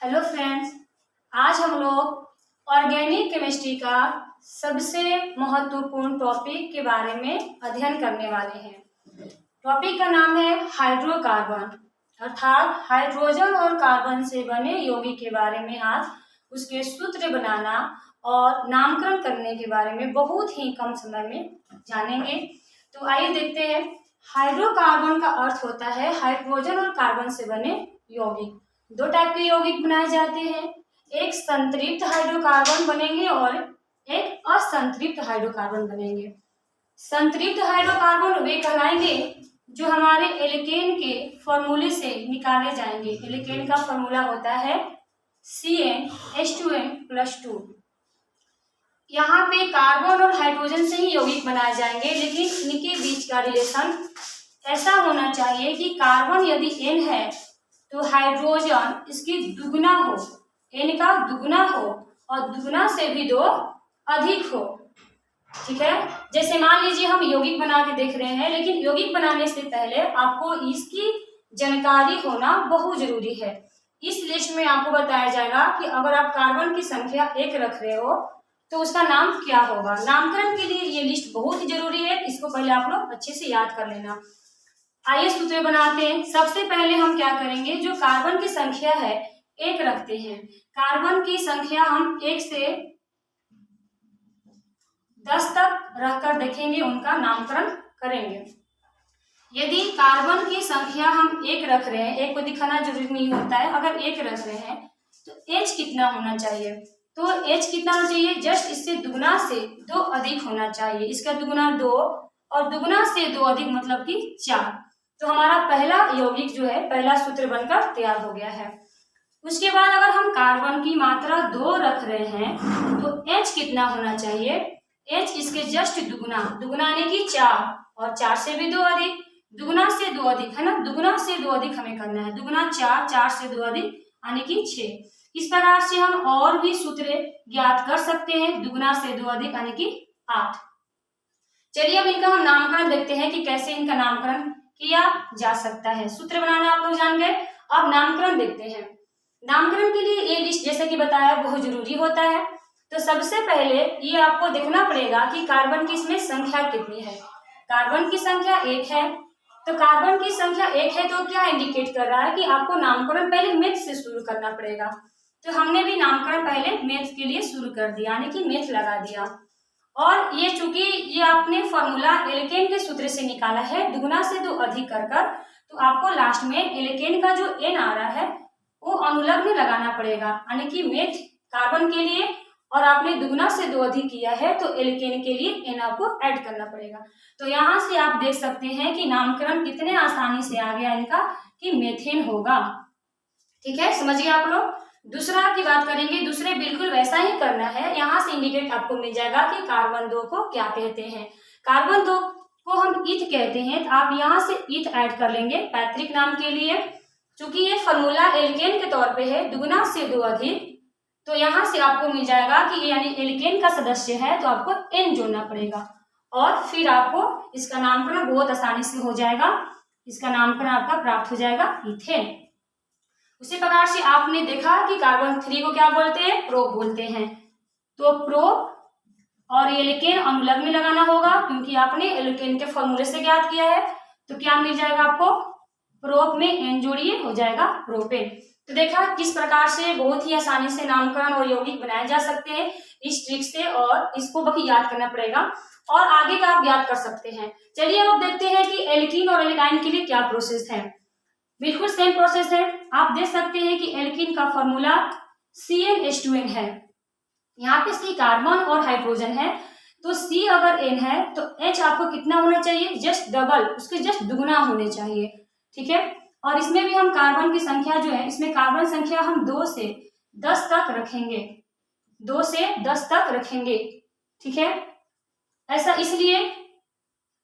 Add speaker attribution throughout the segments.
Speaker 1: Hello friends, आज हम लोग ऑर्गेनिक केमिस्ट्री का सबसे महत्वपूर्ण टॉपिक के बारे में अध्ययन करने वाले हैं। टॉपिक का नाम है हाइड्रोकार्बन, अर्थात हाइड्रोजन और कार्बन से बने यौगिक के बारे में आज उसके सूत्र बनाना और नामकरण करने के बारे में बहुत ही कम समय में जानेंगे। तो आइए देखते हैं। हाइड्रोकार्बन का अर्थ होता है हाइड्रोजन और कार्बन से बने यौगिक। दो टाइप के यौगिक बनाए जाते हैं, एक संतृप्त हाइड्रोकार्बन बनेंगे और एक असंतृप्त हाइड्रोकार्बन बनेंगे। संतृप्त हाइड्रोकार्बन वे कहलाएंगे जो हमारे एल्केन के फॉर्मूले से निकाले जाएंगे। एल्केन का फॉर्मूला होता है CnH2n+2। यहाँ पे कार्बन और हाइड्रोजन से ही यौगिक बनाए जाएंगे, लेकिन इनके बीच का रिलेशन ऐसा होना चाहिए कि कार्बन यदि N है तो हाइड्रोजन इसकी दुगना हो, N का दुगना हो और दुगना से भी दो अधिक हो। ठीक है, जैसे मान लीजिए हम यौगिक बना के देख रहे हैं, लेकिन यौगिक बनाने से पहले आपको इसकी जानकारी होना बहुत जरूरी है। इस लिस्ट में आपको बताया जाएगा कि अगर आप कार्बन की संख्या 1 रख रहे हो तो उसका नाम क्या होगा। नामकरण के लिए ये लिस्ट बहुत ही जरूरी है, इसको पहले आप लोग अच्छे से याद कर लेना। आइए सूत्र बनाते हैं। सबसे पहले हम क्या करेंगे, जो कार्बन की संख्या है 1 रखते हैं। कार्बन की संख्या हम 1 से 10 तक रखकर देखेंगे, उनका नामकरण करेंगे। यदि कार्बन की संख्या हम 1 रख रहे हैं, 1 को दिखाना जरूरी नहीं होता है, अगर 1 रख रहे हैं तो H कितना होना चाहिए, तो H कितना होना चाहिए, जस्ट इससे दुगना से 2 अधिक होना चाहिए। इसका दुगना 2 और दुगना से 2 अधिक मतलब कि 4। तो हमारा पहला यौगिक जो है, पहला सूत्र बनकर तैयार हो गया है। उसके बाद अगर हम कार्बन की मात्रा 2 रख रहे हैं तो H कितना होना चाहिए, H इसके जस्ट दुगना, दुगना यानी कि 4 और 4 से भी 2 अधिक, दुगना से 2 अधिक है ना, दुगना से 2 अधिक हमें करना है। दुगना 4, 4 से 2 अधिक यानी कि 6। इस प्रकार से हम और भी सूत्र ज्ञात कर सकते हैं। दुगना से 2 अधिक यानी कि 8। चलिए अब इनका हम नामकरण देखते हैं कि कैसे इनका नामकरण किया जा सकता है। सूत्र बनाना आप लोग जान गए, अब नामकरण देखते हैं। नामकरण के लिए ये लिस्ट जैसे कि बताया बहुत जरूरी होता है। तो सबसे पहले ये आपको देखना पड़ेगा कि कार्बन की इसमें संख्या कितनी है। कार्बन की संख्या 1 है, तो कार्बन की संख्या 1 है तो क्या इंडिकेट कर रहा है कि आपको नामकरण पहले मेथ से शुरू करना पड़ेगा। तो हमने भी नामकरण पहले मेथ के लिए शुरू कर दिया, यानी कि मेथ लगा दिया। और ये चूंकि ये आपने फॉर्मूला एल्केन के सूत्र से निकाला है, दुगना से 2 अधिक कर, तो आपको लास्ट में एल्केन का जो N आ रहा है वो अनुलग्न लगाना पड़ेगा, यानी कि मेथ कार्बन के लिए, और आपने दुगना से 2 अधिक किया है तो एल्केन के लिए N आपको ऐड करना पड़ेगा। तो यहाँ से आप देख सकते हैं कि नामकरण कितने आसानी से आ गया इनका कि मेथेन होगा। ठीक है, समझिए आप लोग। दूसरा की बात करेंगे, दूसरे बिल्कुल वैसा ही करना है। यहाँ से इंडिकेट आपको मिल जाएगा कि कार्बन 2 को क्या कहते हैं। कार्बन 2 को हम ईथ कहते हैं, तो आप यहाँ से ईथ ऐड कर लेंगे पैतृक नाम के लिए। चूंकि ये फॉर्मूला एल्केन के तौर पे है, दुगना से 2 अधिक, तो यहाँ से आपको मिल जाएगा कि यानी एल्केन का सदस्य है तो आपको N जोड़ना पड़ेगा, और फिर आपको इसका नामकरण बहुत आसानी से हो जाएगा। इसका नामकरण आपका प्राप्त हो जाएगा इथेन। उसी प्रकार से आपने देखा कि कार्बन 3 को क्या बोलते हैं, प्रोप बोलते हैं। तो प्रोप और एल्केन अनुलग्न लगाना होगा, क्योंकि आपने एल्केन के फॉर्मूले से ज्ञात किया है। तो क्या मिल जाएगा आपको, प्रोप में N जोड़िए, हो जाएगा प्रोपेन। तो देखा किस प्रकार से बहुत ही आसानी से नामकरण और यौगिक बनाए जा सकते हैं इस ट्रिक से, और इसको बाकी याद करना पड़ेगा और आगे का आप याद कर सकते हैं। चलिए अब देखते हैं कि एल्कीन और एल्काइन के लिए क्या प्रोसेस है। बिल्कुल सेम प्रोसेस है। आप देख सकते हैं कि एल्कीन का फॉर्मूला CnH2n है। यहाँ पे C कार्बन और हाइड्रोजन है, तो C अगर N है तो H आपको कितना होना चाहिए, जस्ट डबल, उसके जस्ट दुगना होने चाहिए। ठीक है, और इसमें भी हम कार्बन की संख्या जो है, इसमें कार्बन संख्या हम 2 से 10 तक रखेंगे, 2 से 10 तक रखेंगे। ठीक है, ऐसा इसलिए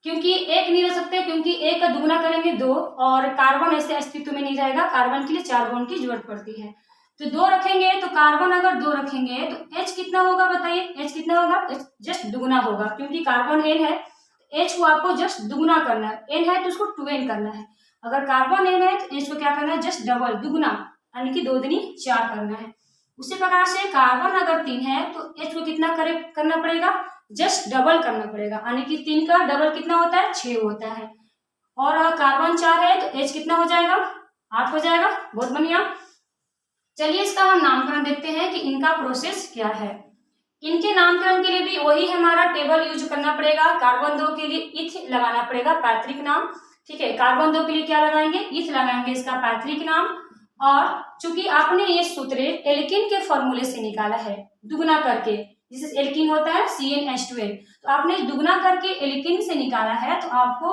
Speaker 1: क्योंकि 1 नहीं रह सकते, क्योंकि 1 का दुगना करेंगे 2, और कार्बन ऐसे अस्तित्व में नहीं रहेगा, कार्बन के लिए 4 बॉन्ड की जरूरत पड़ती है। तो 2 रखेंगे, तो कार्बन अगर 2 रखेंगे तो H कितना होगा बताइए, H कितना होगा, जस्ट दुगना होगा, क्योंकि कार्बन N है, H को आपको जस्ट दुगना करना है, N है तो उसको 2N करना है। अगर कार्बन N है तो H को क्या करना है, जस्ट डबल, दुगना, यानी कि 2 दूनी 4 करना है। उसी प्रकार से कार्बन अगर 3 है तो H को कितना करना पड़ेगा, जस्ट डबल करना पड़ेगा, यानी कि 3 का डबल कितना होता है, 6 होता है। और अगर कार्बन 4 है तो H कितना हो जाएगा, 8 हो जाएगा। बहुत बढ़िया। चलिए इसका हम नामकरण देखते हैं कि इनका प्रोसेस क्या है। इनके नामकरण के लिए भी वही हमारा टेबल यूज करना पड़ेगा। कार्बन 2 के लिए इथ लगाना पड़ेगा पैतृक नाम, ठीक है। कार्बन 2 के लिए क्या लगाएंगे, इथ लगाएंगे, इसका पैतृक नाम। और चूंकि आपने ये सूत्र एल्किन के फॉर्मूले से निकाला है दुगना करके, जिसे एल्किन होता है CnH2n, तो आपने दुगना करके एल्किन से निकाला है तो आपको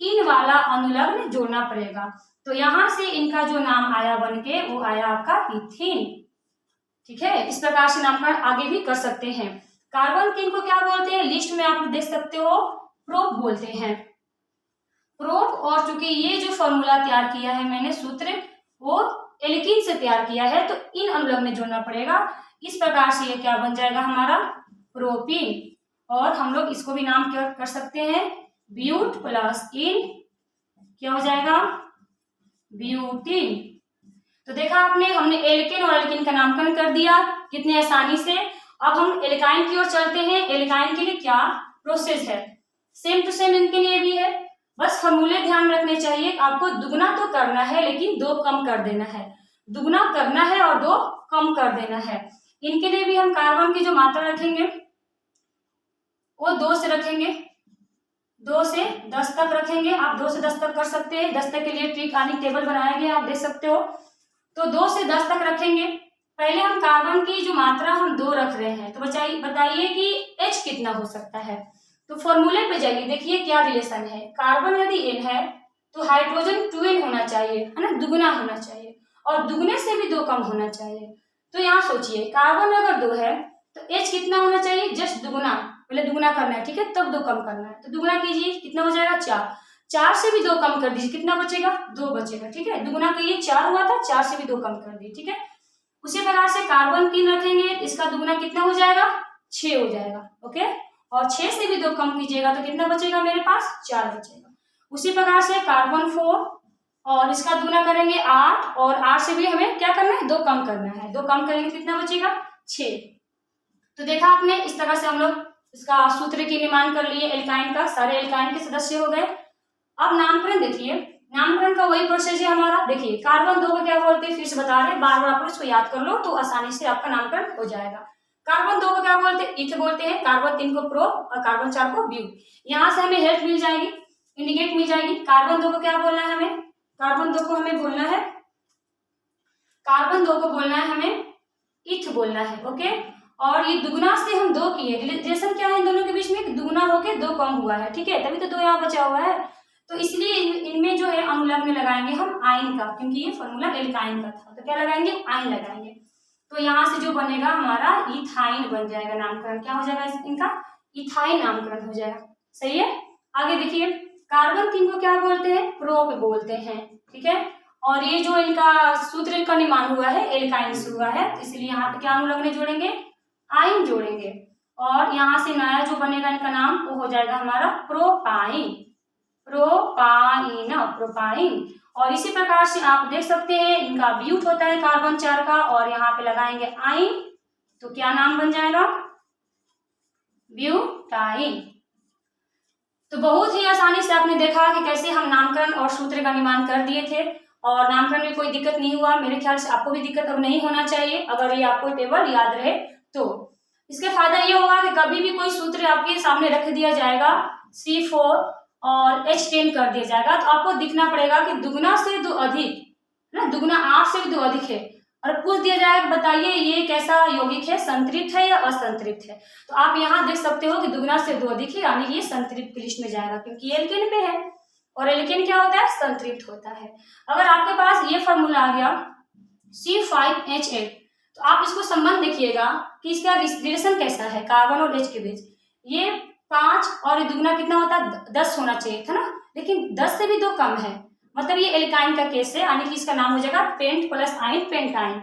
Speaker 1: इन वाला अनुलग्न जोड़ना पड़ेगा। तो यहां से इनका जो नाम आया बनके वो आया आपका इथीन, ठीक है। इस प्रकार से नामकरण आगे भी कर सकते हैं। कार्बन 3 को क्या बोलते हैं, लिस्ट में आप देख सकते हो, प्रोप बोलते हैं, प्रोप। और चूंकि ये जो फॉर्मूला तैयार किया है मैंने सूत्र, वो एल्किन से तैयार किया है तो इन अनुलग्न में जोड़ना पड़ेगा। इस प्रकार से ये क्या बन जाएगा हमारा, प्रोपीन। और हम लोग इसको भी नाम क्या कर सकते हैं, ब्यूट प्लस इन क्या हो जाएगा, ब्यूटीन। तो देखा आपने, हमने एल्केन और एल्किन का नामकरण कर दिया कितने आसानी से। अब हम एल्काइन की ओर चलते हैं। एल्काइन के लिए क्या प्रोसेस है, सेम टू सेम इनके लिए भी है, बस फॉर्मूले ध्यान में रखने चाहिए। आपको दुगना तो करना है लेकिन 2 कम कर देना है, दुगना करना है और 2 कम कर देना है। इनके लिए भी हम कार्बन की जो मात्रा रखेंगे वो 2 से रखेंगे, 2 से 10 तक रखेंगे। आप 2 से 10 तक कर सकते हैं, 10 तक के लिए ट्रिक आनी टेबल बनाया गया, आप देख सकते हो। तो 2 से 10 तक रखेंगे। पहले हम कार्बन की जो मात्रा हम 2 रख रहे हैं, तो बताइए कि H कितना हो सकता है। तो फॉर्मूले पे जाइए, देखिए क्या रिलेशन है। कार्बन यदि N है तो हाइड्रोजन 2N होना चाहिए, है ना, दुगना होना चाहिए, और दुगने से भी 2 कम होना चाहिए। तो यहाँ सोचिए, कार्बन अगर 2 है तो H कितना होना चाहिए, जस्ट दुगना, पहले दुगना करना है, ठीक है, तब 2 कम करना है। तो दुगना कीजिए, कितना हो जाएगा, 4। 4 से भी 2 कम कर दीजिए, कितना बचेगा, 2 बचेगा, ठीक है। दुगना के ये 4 हुआ था, 4 से भी 2 कम कर दिए, ठीक है। उसी प्रकार से कार्बन 3 रखेंगे, इसका दुगना कितना हो जाएगा, 6 हो जाएगा, ओके। और 6 से भी 2 कम कीजिएगा तो कितना बचेगा मेरे पास, 4 बचेगा। उसी प्रकार से कार्बन 4 और इसका दुगना करेंगे 8, और 8 से भी हमें क्या करना है, 2 कम करना है, 2 कम करेंगे कितना बचेगा, 6। तो देखा आपने, इस तरह से हम लोग इसका सूत्र की निर्माण कर लिए एल्काइन का, सारे एल्काइन के सदस्य हो गए। अब नामकरण देखिए, नामकरण का वही प्रोसेस है हमारा। देखिए कार्बन 2 को क्या बोलते हैं, फिर से बता रहे हैं, बार बार आप इसको याद कर लो तो आसानी से आपका नामकरण हो जाएगा। कार्बन 2 को क्या बोलते हैं, इथ बोलते हैं। कार्बन 3 को प्रो और कार्बन 4 को ब्यू। यहाँ से हमें हेल्प मिल जाएगी, इंडिकेट मिल जाएगी। कार्बन 2 को क्या बोलना है हमें, कार्बन 2 को हमें बोलना है, कार्बन 2 को बोलना है हमें इथ बोलना है, ओके। और ये दुगना से हम 2 किए, रिलेशन क्या है इन दोनों के बीच में, दुगना होके 2 कम हुआ है, ठीक है, तभी तो 2 यहाँ बचा हुआ है। तो इसलिए इनमें जो है अनुलग्न लगाएंगे हम आयन का, क्योंकि ये फॉर्मूला एल्काइन का था, तो क्या लगाएंगे, आयन लगाएंगे। तो यहाँ से जो बनेगा हमारा इथाइन बन जाएगा, नामकरण क्या हो जाएगा इनका, इथाइन नामकरण हो जाएगा, सही है। आगे देखिए, कार्बन 3 को क्या बोलते हैं, प्रोप बोलते हैं, ठीक है। और ये जो इनका सूत्र का निर्माण हुआ है एल्काइन से हुआ है, तो इसलिए यहाँ पे क्या अनुलग्न जोड़ेंगे, आयन जोड़ेंगे। और यहाँ से नया जो बनेगा इनका नाम वो हो जाएगा हमारा प्रोपाइन, प्रोपाइन, प्रोपाइन। और इसी प्रकार से आप देख सकते हैं इनका ब्यूट होता है कार्बन 4 का, और यहाँ पे लगाएंगे आयन, तो क्या नाम बन जाएगा, ब्यूटाइन। तो बहुत ही आसानी से आपने देखा कि कैसे हम नामकरण और सूत्र का निर्माण कर दिए थे, और नामकरण में कोई दिक्कत नहीं हुआ। मेरे ख्याल से आपको भी दिक्कत अब नहीं होना चाहिए अगर ये आपको टेबल याद रहे तो। इसके फायदा ये होगा कि कभी भी कोई सूत्र आपके सामने रख दिया जाएगा, C4 और H10 कर दिया जाएगा, तो आपको दिखना पड़ेगा कि दुगना से 2 अधिक, ना, दुगना 8 से भी 2 अधिक है, और पूछ दिया जाएगा बताइए ये कैसा यौगिक है, संतृप्त है या असंतृप्त है। तो आप यहाँ देख सकते हो कि दुगना से 2 अधिक है, यानी ये संतृप्त की लिस्ट में जाएगा, क्योंकि ये एल्केन पे है, और एल्केन क्या होता है, संतृप्त होता है। अगर आपके पास ये फॉर्मूला आ गया C5H8, तो आप इसको संबंध देखिएगा कि इसका रिलेशन कैसा है कार्बन और H के बीच। ये 5 और ये दुगना कितना होता है, 10 होना चाहिए था ना, लेकिन 10 से भी 2 कम है, मतलब ये एल्काइन का केस है, यानी कि इसका नाम हो जाएगा पेंट प्लस आयन, पेंटाइन।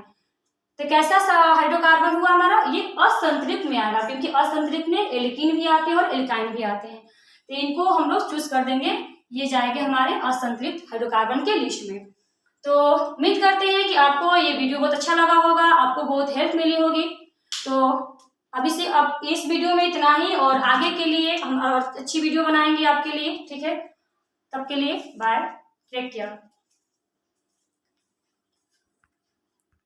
Speaker 1: तो कैसा सा हाइड्रोकार्बन हुआ हमारा, ये असंतृप्त में आएगा, क्योंकि असंतृप्त में एल्कीन भी आते हैं और एल्काइन भी आते हैं, तो इनको हम लोग चूज कर देंगे, ये जाएंगे हमारे असंतृप्त हाइड्रोकार्बन के लिस्ट में। तो उम्मीद करते हैं कि आपको ये वीडियो बहुत अच्छा लगा होगा, आपको बहुत हेल्प मिली होगी। तो अभी से अब इस वीडियो में इतना ही, और आगे के लिए हम और अच्छी वीडियो बनाएंगे आपके लिए, ठीक है। तब के लिए बाय, टेक केयर।